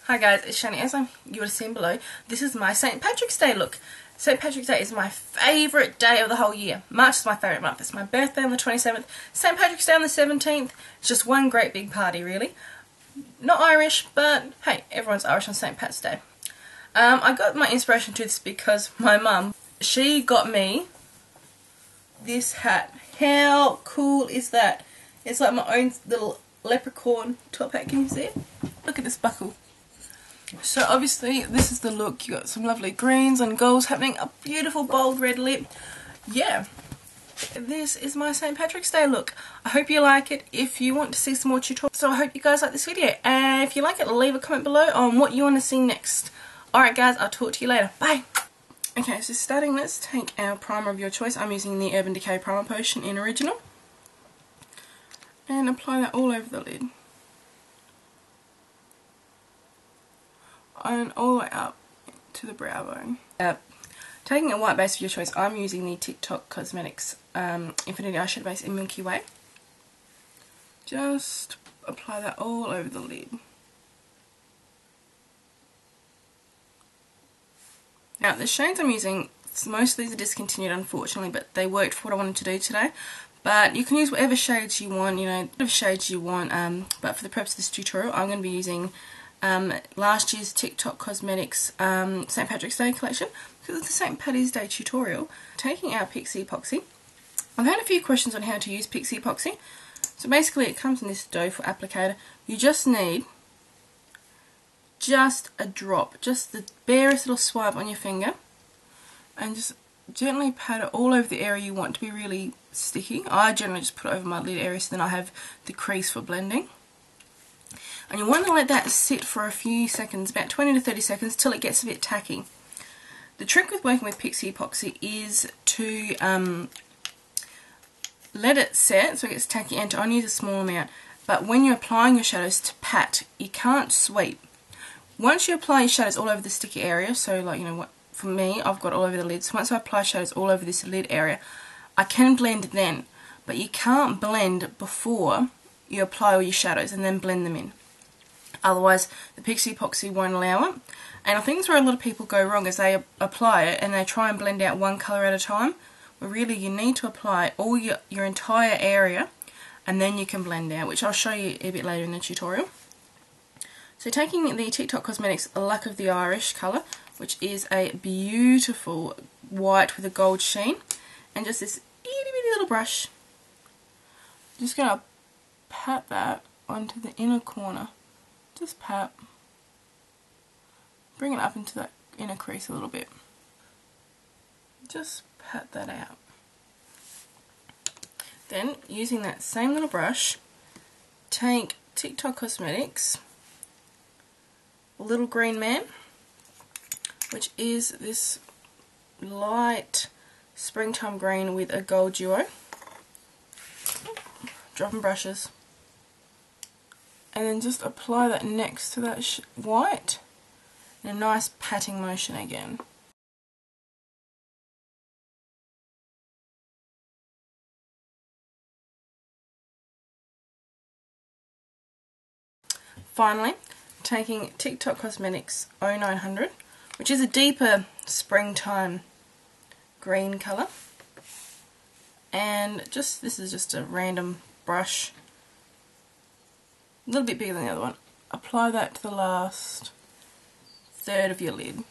Hi guys, it's Shani. As you would have seen below, this is my St. Patrick's Day look. St. Patrick's Day is my favourite day of the whole year. March is my favourite month. It's my birthday on the 27th, St. Patrick's Day on the 17th. It's just one great big party really. Not Irish, but hey, everyone's Irish on St. Pat's Day. I got my inspiration to this because my mum, she got me this hat. How cool is that? It's like my own little leprechaun top hat. Can you see it? Look at this buckle. So obviously this is the look. You got some lovely greens and golds happening, a beautiful bold red lip. Yeah, this is my St. Patrick's Day look. I hope you like it. If you want to see some more tutorials, so I hope you guys like this video, and if you like it, leave a comment below on what you want to see next. Alright guys, I'll talk to you later. Bye! Okay, so starting, let's take our primer of your choice. I'm using the Urban Decay Primer Potion in Original, and apply that all over the lid. And all the way up to the brow bone. Taking a white base of your choice, I'm using the TikTok Cosmetics Infinity Eyeshadow Base in Milky Way. Just apply that all over the lid. Now the shades I'm using, most of these are discontinued unfortunately, but they worked for what I wanted to do today. But you can use whatever shades you want, whatever shades you want, but for the purpose of this tutorial I'm going to be using last year's TikTok Cosmetics St. Patrick's Day collection, because it's the St. Patty's Day tutorial. Taking our Pixie Epoxy. I've had a few questions on how to use Pixie Epoxy. So basically it comes in this dough for applicator. You just need just a drop, just the barest little swipe on your finger, and just gently pat it all over the area you want to be really sticky. I generally just put it over my lid area so then I have the crease for blending. And you want to let that sit for a few seconds, about 20 to 30 seconds, till it gets a bit tacky. The trick with working with Pixie Epoxy is to let it set so it gets tacky and to only use a small amount. But when you're applying your shadows, to pat, you can't sweep. Once you apply your shadows all over the sticky area, so like, what, for me, I've got all over the lid, so once I apply shadows all over this lid area, I can blend then, but you can't blend before you apply all your shadows and then blend them in. Otherwise, the Pixie Epoxy won't allow it. And I think that's where a lot of people go wrong, is they apply it and they try and blend out one colour at a time. But really, you need to apply all your entire area, and then you can blend out, which I'll show you a bit later in the tutorial. So taking the TikTok Cosmetics Luck of the Irish colour, which is a beautiful white with a gold sheen, and just this itty bitty little brush, I'm just going to pat that onto the inner corner. Just pat. Bring it up into that inner crease a little bit. Just pat that out. Then, using that same little brush, take TikTok Cosmetics Little Green Man, which is this light springtime green with a gold duo. Dropping brushes. And then just apply that next to that white in a nice patting motion again. Finally, taking TikTok Cosmetics 0900, which is a deeper springtime green colour, and this is just a random brush, a little bit bigger than the other one. Apply that to the last third of your lid.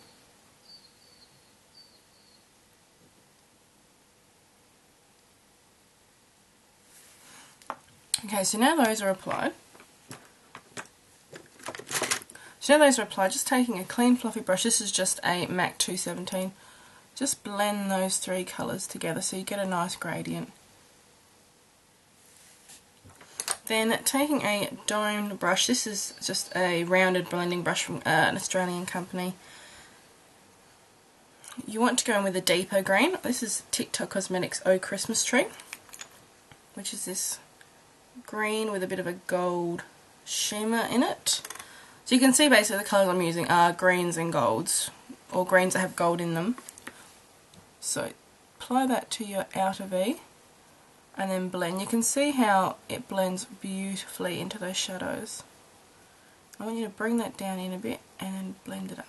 Okay, so now those are applied. Just taking a clean fluffy brush, this is just a MAC 217, just blend those three colours together so you get a nice gradient. Then taking a domed brush, this is just a rounded blending brush from an Australian company. You want to go in with a deeper green. This is TikTok Cosmetics Oh Christmas Tree, which is this green with a bit of a gold shimmer in it. So you can see basically the colours I'm using are greens and golds, or greens that have gold in them. So apply that to your outer V and then blend. You can see how it blends beautifully into those shadows. I want you to bring that down in a bit and then blend it up.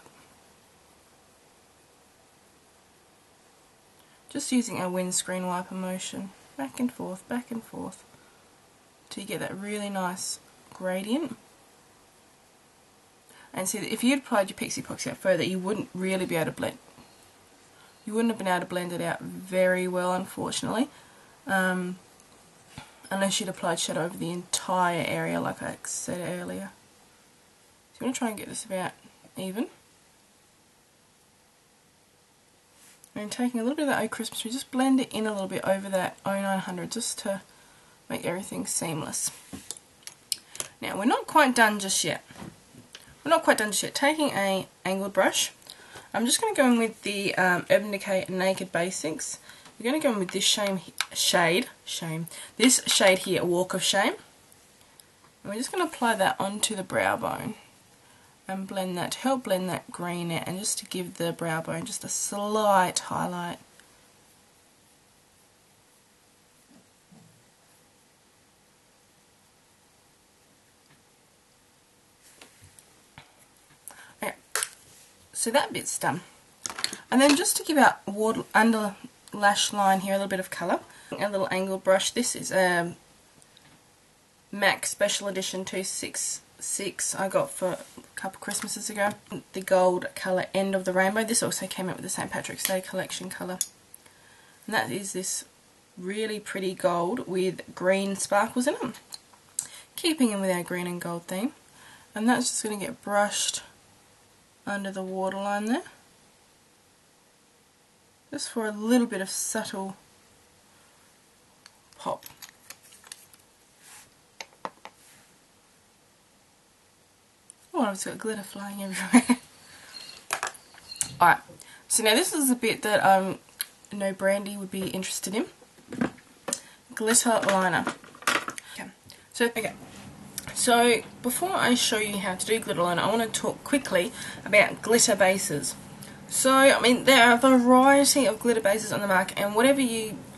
Just using a windscreen wiper motion, back and forth, till you get that really nice gradient. And see that if you'd applied your Pixie Epoxy out further, you wouldn't really be able to blend. You wouldn't have been able to blend it out very well, unfortunately, unless you'd applied shadow over the entire area, like I said earlier. So you want to try and get this about even. And taking a little bit of that Oh Christmas Tree, just blend it in a little bit over that 0900 just to make everything seamless. Now we're not quite done just yet. Taking a angled brush, I'm just going to go in with the Urban Decay Naked Basics. We're going to go in with this shade here, Walk of Shame. And we're just going to apply that onto the brow bone and blend that to help blend that green out and just to give the brow bone just a slight highlight. Okay, so that bit's done. And then just to give our under lash line here a little bit of colour, a little angled brush. This is a MAC Special Edition 266 I got for a couple Christmases ago. The gold colour End of the Rainbow. This also came out with the St. Patrick's Day collection colour. And that is this really pretty gold with green sparkles in them. Keeping in with our green and gold theme. And that's just going to get brushed under the waterline there. Just for a little bit of subtle pop. Oh, I've just got glitter flying everywhere. Alright, so now this is a bit that I know Brandy would be interested in. Glitter liner. Okay, so before I show you how to do glitter liner, I want to talk quickly about glitter bases. So, I mean, there are a variety of glitter bases on the market, and whatever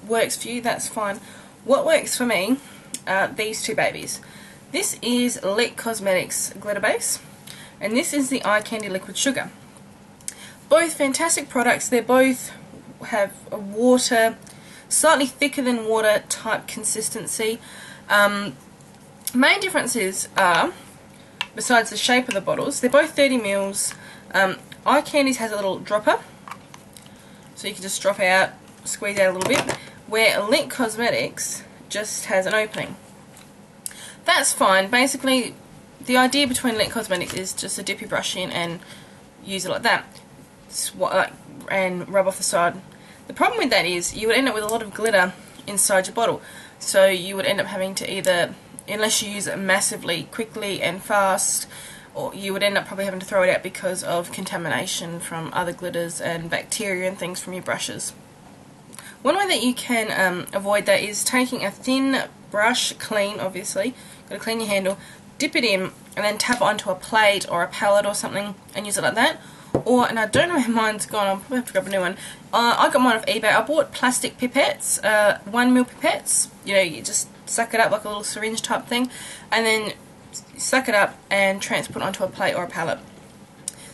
works for you, that's fine. What works for me are these two babies. This is Lit Cosmetics glitter base, and this is the Eye Candy Liquid Sugar. Both fantastic products. They both have a water, slightly thicker than water type consistency. Main differences are, besides the shape of the bottles, they're both 30 mils. Eye Candy's has a little dropper, so you can just drop out, squeeze out a little bit, where Lit Cosmetics just has an opening. That's fine. Basically, the idea between Lit Cosmetics is just to dip your brush in and use it like that, and rub off the side. The problem with that is you would end up with a lot of glitter inside your bottle, so you would end up having to either, unless you use it massively quickly and fast, or you would end up probably having to throw it out because of contamination from other glitters and bacteria and things from your brushes. One way that you can avoid that is taking a thin brush, clean obviously, got to clean your handle, dip it in and then tap it onto a plate or a palette or something and use it like that. Or, and I don't know where mine's gone, I'll probably have to grab a new one. I got mine off eBay. I bought plastic pipettes, 1 ml pipettes. You know, you just suck it up like a little syringe type thing, and then suck it up and transport onto a plate or a palette.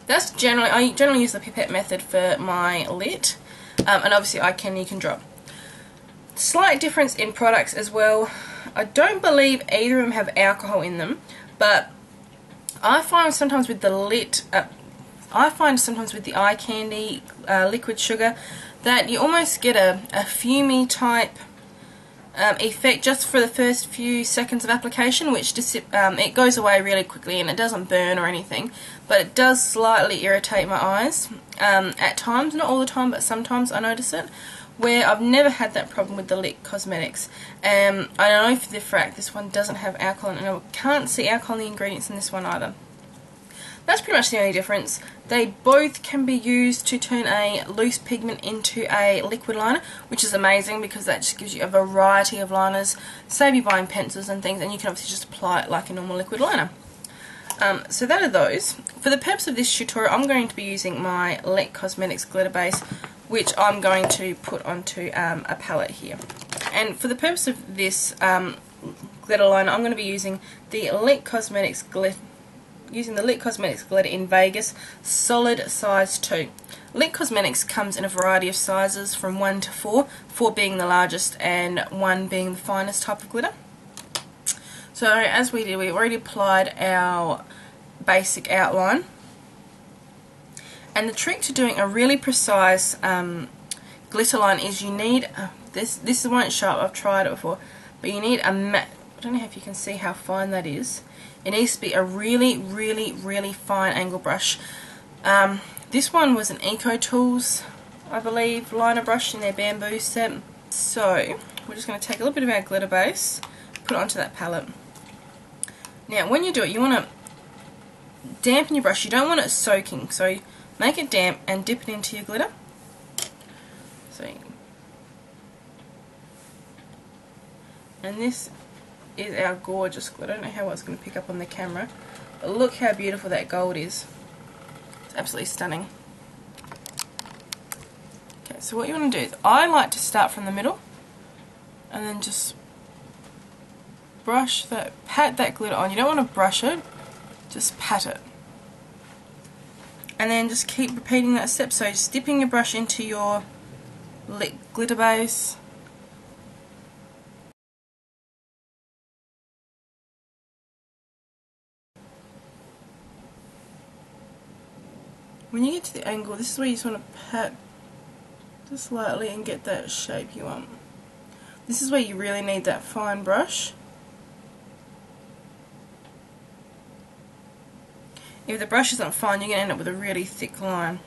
That's generally, I generally use the pipette method for my lit, and obviously Eye Candy you can drop. Slight difference in products as well. I don't believe either of them have alcohol in them, but I find sometimes with the lit, sometimes with the Eye Candy liquid sugar that you almost get a fumey type effect just for the first few seconds of application, which just, it goes away really quickly and it doesn't burn or anything, but it does slightly irritate my eyes at times, not all the time, but sometimes I notice it, where I've never had that problem with the Lit Cosmetics. I know for the fact this one doesn't have alcohol, and I can't see alcohol in the ingredients in this one either. That's pretty much the only difference. They both can be used to turn a loose pigment into a liquid liner, which is amazing because that just gives you a variety of liners, save you buying pencils and things, and you can obviously just apply it like a normal liquid liner. So that are those. For the purpose of this tutorial, I'm going to be using my Lit Cosmetics glitter base, which I'm going to put onto a palette here. And for the purpose of this glitter liner, I'm going to be using the Lit Cosmetics using the Lit Cosmetics glitter in Vegas, solid size 2. Lit Cosmetics comes in a variety of sizes from 1 to 4, 4 being the largest and 1 being the finest type of glitter. So as we did, we already applied our basic outline. And the trick to doing a really precise glitter line is you need, this won't show up, I've tried it before, but you need a matte, I don't know if you can see how fine that is. It needs to be a really, really, really fine angle brush. This one was an Eco Tools, I believe, liner brush in their bamboo set. So we're just going to take a little bit of our glitter base, put it onto that palette. Now when you do it, you want to dampen your brush. You don't want it soaking, so make it damp and dip it into your glitter. So, and this is our gorgeous glitter. I don't know how it's going to pick up on the camera, but look how beautiful that gold is. It's absolutely stunning. Okay, so what you want to do is, I like to start from the middle and then just brush that, pat that glitter on. You don't want to brush it, just pat it. And then just keep repeating that step. So just dipping your brush into your lit glitter base. When you get to the angle, this is where you just want to pat just lightly and get that shape you want. This is where you really need that fine brush. If the brush isn't fine, you're going to end up with a really thick line.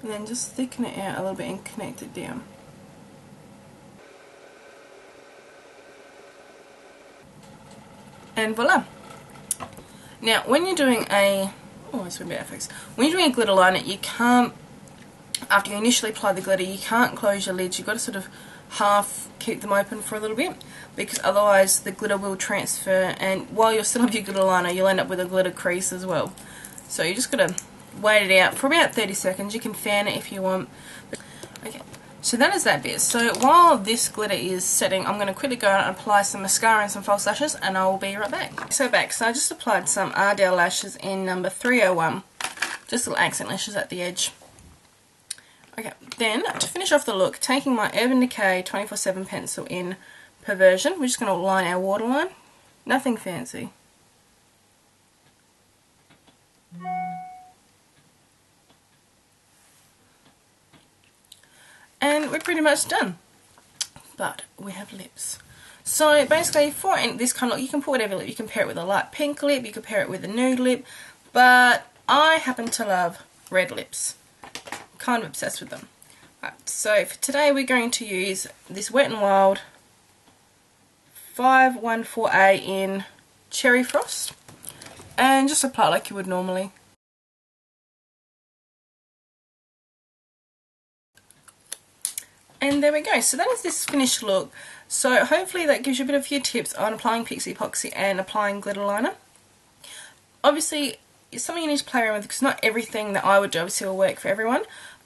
And then just thicken it out a little bit and connect it down. And voila! Now, when you're doing a, when you're doing a glitter liner, you can't, after you initially apply the glitter, you can't close your lids. You've got to sort of half keep them open for a little bit, because otherwise the glitter will transfer, and while you're still on your glitter liner, you'll end up with a glitter crease as well. So you just got to wait it out for about 30 seconds. You can fan it if you want. Okay, so that is that bit. So while this glitter is setting, I'm going to quickly go out and apply some mascara and some false lashes, and I will be right back. So I just applied some Ardell lashes in number 301, just little accent lashes at the edge. Okay, then to finish off the look, taking my Urban Decay 24/7 pencil in Perversion, we're just going to line our waterline. Nothing fancy. And we're pretty much done. But we have lips. So basically, for this kind of look, you can put whatever lip. You can pair it with a light pink lip, you can pair it with a nude lip, but I happen to love red lips. Kind of obsessed with them. Right, so for today we're going to use this Wet n Wild 514A in Cherry Frost, and just apply it like you would normally. And there we go. So that is this finished look. So hopefully that gives you a few tips on applying Pixie Epoxy and applying glitter liner. Obviously, it's something you need to play around with, because not everything that I would do obviously will work for everyone.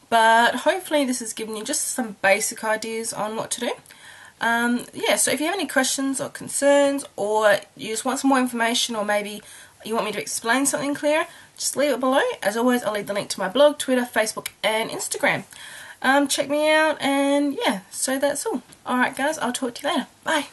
But hopefully this has given you just some basic ideas on what to do. Yeah, so if you have any questions or concerns, or you just want some more information, or maybe you want me to explain something clearer, just leave it below. As always, I'll leave the link to my blog, Twitter, Facebook and Instagram. Check me out, and yeah, so that's all. Alright guys, I'll talk to you later. Bye!